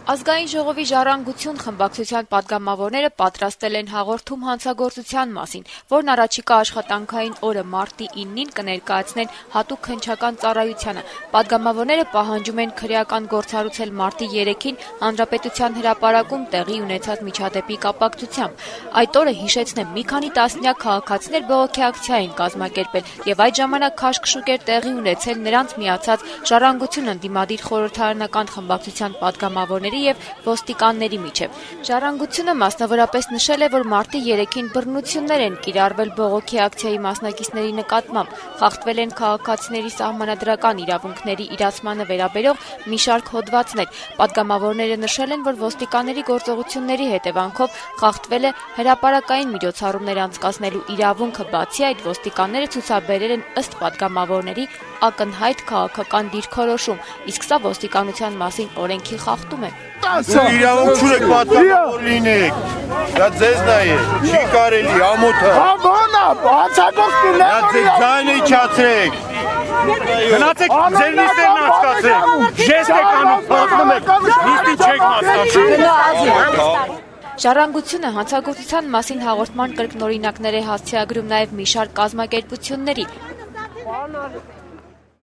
Ազգային ժողովի ժառանգություն խմբակցության պատգամավորները պատրաստել են հաղորդում հանցագործության մասին, որն առաջիկա աշխատանքային օրը մարտի 9-ին կներկայացնեն հատուկ հնչական ծառայությանը։ Պատգամավորները պահանջում են քրեական գործառույթել մարտի 3-ին Հանրապետության հրապարակում տեղի ունեցած միջադեպի կապակցությամբ։ Այդ օրը, հիշեցնեմ, մի քանի տասնյակ քաղաքացիներ բողոքի ակցիա են կազմակերպել եւ այդ ժամանակ քաշքշուկ էր տեղի ունեցել նրանց միացած Ժառանգություն ընդդիմադիր խորհրդարանական խմբակցության պատգամավորների եւ ոստիկանների միջև։ Ժառանգությունը մասնավորապես նշել է, որ մարտի 3-ին բռնություններ են կիրառվել բողոքի ակցիայի մասնակիցների նկատմամբ, խախտվել են քաղաքացիների սահմանադրական իրավունքների իրացմանը վերաբերող մի շարք հոդվածներ։ Պատգամավորները նշել են, որ ոստիկանների գործողությունների հետևանքով խախտվել է հրապարակային միջոցառումներ անցկացնելու իրավունքը, բացի այդ ոստիկանները ցուցաբերել են ըստ պատգամավորների ակնհայտ քաղաքական դիրքորոշում, իսկ սա ոստիկանության մասին օրենքի խախտում է։ Իրավունք չունեք պատգամավոր լինեք, դա ձեզ է, չի կարելի, ամոթ է։ Ձեր ձայնը իջացրեք։ Գնացեք ձեր նիստերն անցկացրեք, ժեստ եք անում, պատմում եք, նիստին չեք մասնակցում։ Ժառանգությունը հանցագործության մասին հաղորդման կրկնօրինակներ է հասցեագրում նաև մի շարք կազմակերպությունների։